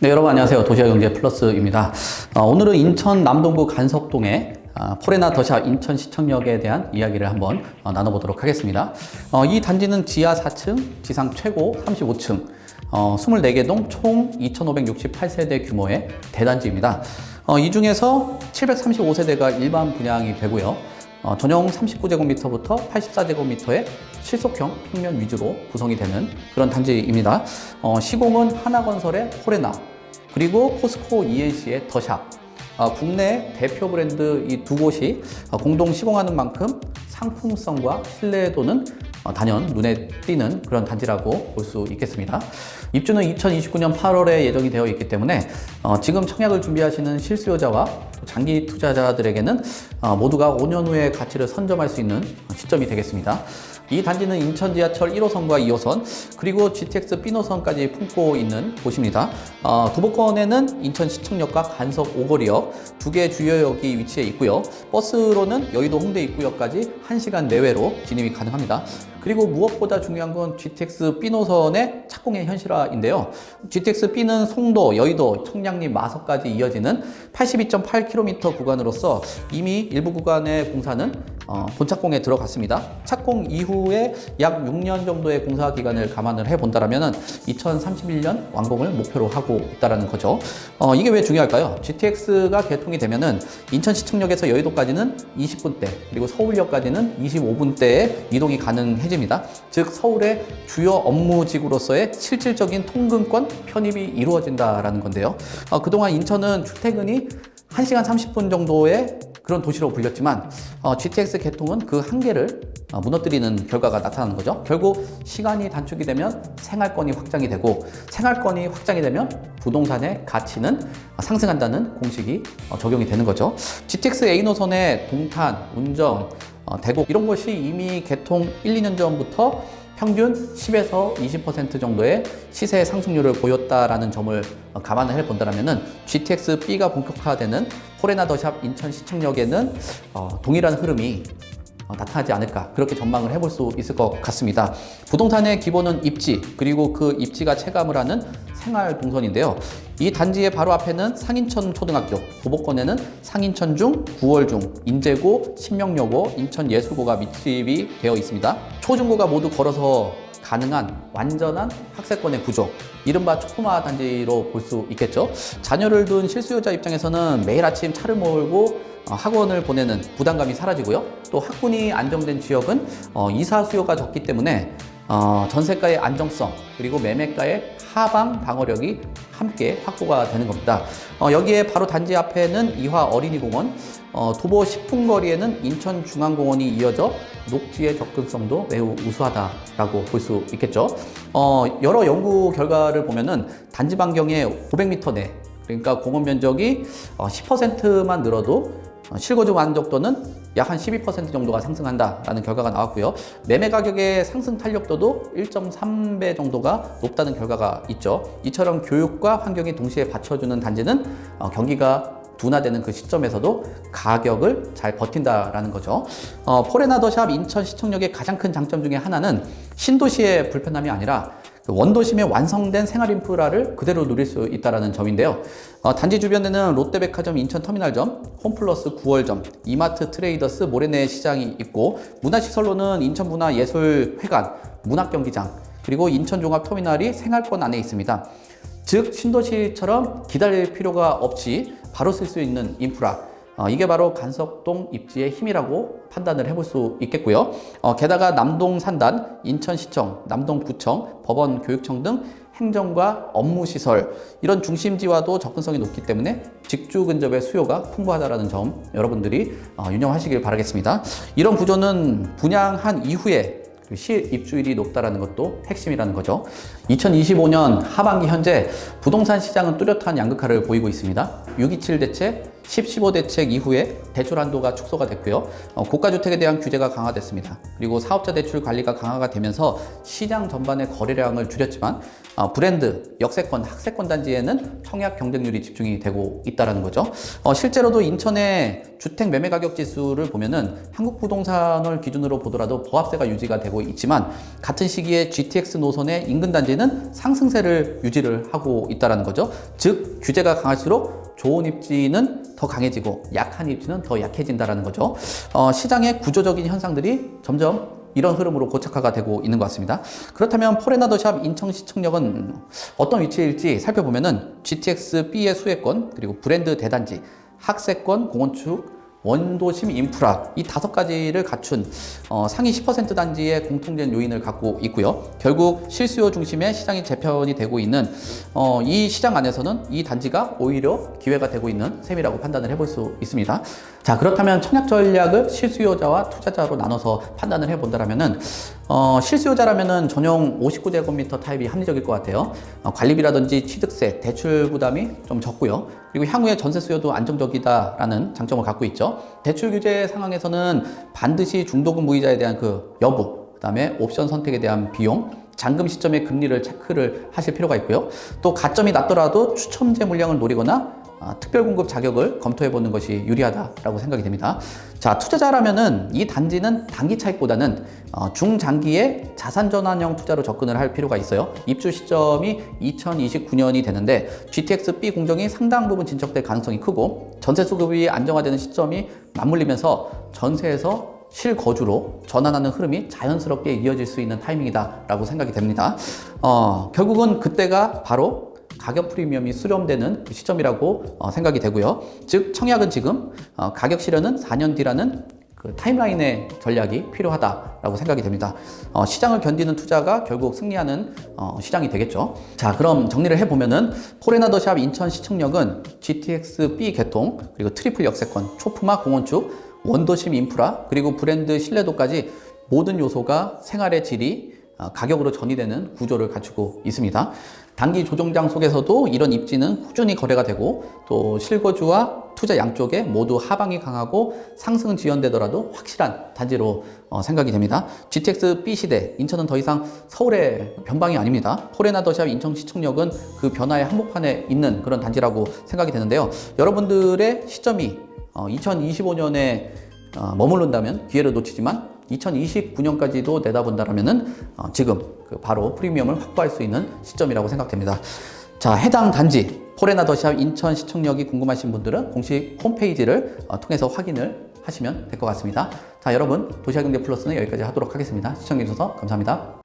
네, 여러분 안녕하세요. 도시화경제 플러스입니다. 오늘은 인천 남동구 간석동의 포레나 더샵 인천시청역에 대한 이야기를 한번 나눠보도록 하겠습니다. 이 단지는 지하 4층, 지상 최고 35층, 24개 동 총 2,568세대 규모의 대단지입니다. 이 중에서 735세대가 일반 분양이 되고요. 전용 39제곱미터부터 84제곱미터의 실속형 평면 위주로 구성이 되는 그런 단지입니다. 시공은 하나건설의 포레나, 그리고 포스코 ENC의 더샵, 국내 대표 브랜드 이 두 곳이 공동 시공하는 만큼 상품성과 신뢰도는 단연 눈에 띄는 그런 단지라고 볼 수 있겠습니다. 입주는 2029년 8월에 예정이 되어 있기 때문에 지금 청약을 준비하시는 실수요자와 장기 투자자들에게는 모두가 5년 후에 가치를 선점할 수 있는 시점이 되겠습니다. 이 단지는 인천 지하철 1호선과 2호선 그리고 GTX B노선까지 품고 있는 곳입니다. 도보권에는 인천 시청역과 간석 오거리역 두 개 주요역이 위치해 있고요. 버스로는 여의도 홍대 입구역까지 1시간 내외로 진입이 가능합니다. 그리고 무엇보다 중요한 건 GTX B노선의 착공의 현실화인데요. GTX B는 송도, 여의도, 청량리, 마석까지 이어지는 82.8km 구간으로서 이미 일부 구간의 공사는 본착공에 들어갔습니다. 착공 이후에 약 6년 정도의 공사 기간을 감안을 해본다면 2031년 완공을 목표로 하고 있다는 거죠. 이게 왜 중요할까요? GTX가 개통이 되면은 인천시청역에서 여의도까지는 20분대, 그리고 서울역까지는 25분대에 이동이 가능해집니다. 즉 서울의 주요 업무지구로서의 실질적인 통근권 편입이 이루어진다라는 건데요. 그동안 인천은 출퇴근이 1시간 30분 정도의 그런 도시로 불렸지만 GTX 개통은 그 한계를 무너뜨리는 결과가 나타나는 거죠. 결국 시간이 단축이 되면 생활권이 확장이 되고, 생활권이 확장이 되면 부동산의 가치는 상승한다는 공식이 적용이 되는 거죠. GTX A노선의 동탄, 운정, 대곡 이런 것이 이미 개통 1, 2년 전부터 평균 10에서 20% 정도의 시세 상승률을 보였다라는 점을 감안을 해본다면 GTX B가 본격화되는 포레나 더샵 인천시청역에는 동일한 흐름이 나타나지 않을까, 그렇게 전망을 해볼 수 있을 것 같습니다. 부동산의 기본은 입지, 그리고 그 입지가 체감을 하는 생활 동선인데요. 이 단지의 바로 앞에는 상인천 초등학교, 도보권에는 상인천중, 구월중, 인제고, 신명여고, 인천예술고가 밀집이 되어 있습니다. 초중고가 모두 걸어서 가능한 완전한 학세권의 구조, 이른바 초품화 단지로 볼 수 있겠죠. 자녀를 둔 실수요자 입장에서는 매일 아침 차를 몰고 학원을 보내는 부담감이 사라지고요. 또 학군이 안정된 지역은 이사 수요가 적기 때문에 전세가의 안정성, 그리고 매매가의 하방 방어력이 함께 확보가 되는 겁니다. 여기에 바로 단지 앞에는 이화 어린이공원, 도보 10분 거리에는 인천중앙공원이 이어져 녹지의 접근성도 매우 우수하다라고 볼 수 있겠죠. 여러 연구 결과를 보면은 단지 반경의 500m 내, 그러니까 공원 면적이 10%만 늘어도 실거주 만족도는 약 한 12% 정도가 상승한다라는 결과가 나왔고요. 매매 가격의 상승 탄력도도 1.3배 정도가 높다는 결과가 있죠. 이처럼 교육과 환경이 동시에 받쳐주는 단지는 경기가 둔화되는 그 시점에서도 가격을 잘 버틴다라는 거죠. 포레나 더샵 인천시청역의 가장 큰 장점 중에 하나는 신도시의 불편함이 아니라 원도심의 완성된 생활 인프라를 그대로 누릴 수 있다는 점인데요. 단지 주변에는 롯데백화점 인천터미널점, 홈플러스 9월점, 이마트 트레이더스 모래내 시장이 있고, 문화시설로는 인천문화예술회관, 문학경기장, 그리고 인천종합터미널이 생활권 안에 있습니다. 즉 신도시처럼 기다릴 필요가 없이 바로 쓸 수 있는 인프라, 이게 바로 간석동 입지의 힘이라고 판단을 해볼 수 있겠고요. 게다가 남동 산단, 인천시청, 남동구청, 법원, 교육청 등 행정과 업무시설, 이런 중심지와도 접근성이 높기 때문에 직주 근접의 수요가 풍부하다는 점 여러분들이 유념하시길 바라겠습니다. 이런 구조는 분양한 이후에 실입주율이 높다는 것도 핵심이라는 거죠. 2025년 하반기 현재 부동산 시장은 뚜렷한 양극화를 보이고 있습니다. 627 대책, 10, 15 대책 이후에 대출 한도가 축소가 됐고요. 고가주택에 대한 규제가 강화됐습니다. 그리고 사업자 대출 관리가 강화가 되면서 시장 전반의 거래량을 줄였지만 브랜드, 역세권, 학세권 단지에는 청약 경쟁률이 집중이 되고 있다는 거죠. 실제로도 인천의 주택 매매 가격 지수를 보면은 한국부동산을 기준으로 보더라도 보합세가 유지가 되고 있지만 같은 시기에 GTX 노선의 인근 단지는 상승세를 유지를 하고 있다는 거죠. 즉 규제가 강할수록 좋은 입지는 더 강해지고 약한 입지는 더 약해진다는 거죠. 시장의 구조적인 현상들이 점점 이런 흐름으로 고착화가 되고 있는 것 같습니다. 그렇다면 포레나더샵 인천시청역은 어떤 위치일지 살펴보면은 GTX B의 수혜권, 그리고 브랜드 대단지, 학세권, 공원축, 원도심 인프라, 이 5가지를 갖춘 상위 10% 단지의 공통된 요인을 갖고 있고요. 결국 실수요 중심의 시장이 재편이 되고 있는 이 시장 안에서는 이 단지가 오히려 기회가 되고 있는 셈이라고 판단을 해볼 수 있습니다. 자, 그렇다면 청약 전략을 실수요자와 투자자로 나눠서 판단을 해본다면은 실수요자라면은 전용 59제곱미터 타입이 합리적일 것 같아요. 관리비라든지 취득세, 대출 부담이 좀 적고요. 그리고 향후에 전세 수요도 안정적이다라는 장점을 갖고 있죠. 대출 규제 상황에서는 반드시 중도금 무이자에 대한 그 여부, 그다음에 옵션 선택에 대한 비용, 잔금 시점의 금리를 체크를 하실 필요가 있고요. 또 가점이 낮더라도 추첨제 물량을 노리거나 특별 공급 자격을 검토해 보는 것이 유리하다라고 생각이 됩니다. 자, 투자자라면은 이 단지는 단기 차익보다는 중장기의 자산 전환형 투자로 접근을 할 필요가 있어요. 입주 시점이 2029년이 되는데 GTX B 공정이 상당 부분 진척될 가능성이 크고 전세 수급이 안정화되는 시점이 맞물리면서 전세에서 실거주로 전환하는 흐름이 자연스럽게 이어질 수 있는 타이밍이다라고 생각이 됩니다. 결국은 그때가 바로 가격 프리미엄이 수렴되는 그 시점이라고 생각이 되고요. 즉 청약은 지금, 가격 실현은 4년 뒤라는 그 타임라인의 전략이 필요하다라고 생각이 됩니다. 시장을 견디는 투자가 결국 승리하는 시장이 되겠죠. 자, 그럼 정리를 해보면은 포레나더샵 인천시청역은 GTX B 개통, 그리고 트리플 역세권, 초품화 공원축, 원도심 인프라, 그리고 브랜드 신뢰도까지 모든 요소가 생활의 질이 가격으로 전이되는 구조를 갖추고 있습니다. 단기 조정장 속에서도 이런 입지는 꾸준히 거래가 되고 또 실거주와 투자 양쪽에 모두 하방이 강하고 상승은 지연되더라도 확실한 단지로 생각이 됩니다. GTX B 시대, 인천은 더 이상 서울의 변방이 아닙니다. 포레나더샵 인천시청역은 그 변화의 한복판에 있는 그런 단지라고 생각이 되는데요. 여러분들의 시점이 2025년에 머무른다면 기회를 놓치지만 2029년까지도 내다본다면은 지금 바로 프리미엄을 확보할 수 있는 시점이라고 생각됩니다. 자, 해당 단지 포레나더샵 인천시청역이 궁금하신 분들은 공식 홈페이지를 통해서 확인을 하시면 될 것 같습니다. 자, 여러분 도시화경제 플러스는 여기까지 하도록 하겠습니다. 시청해 주셔서 감사합니다.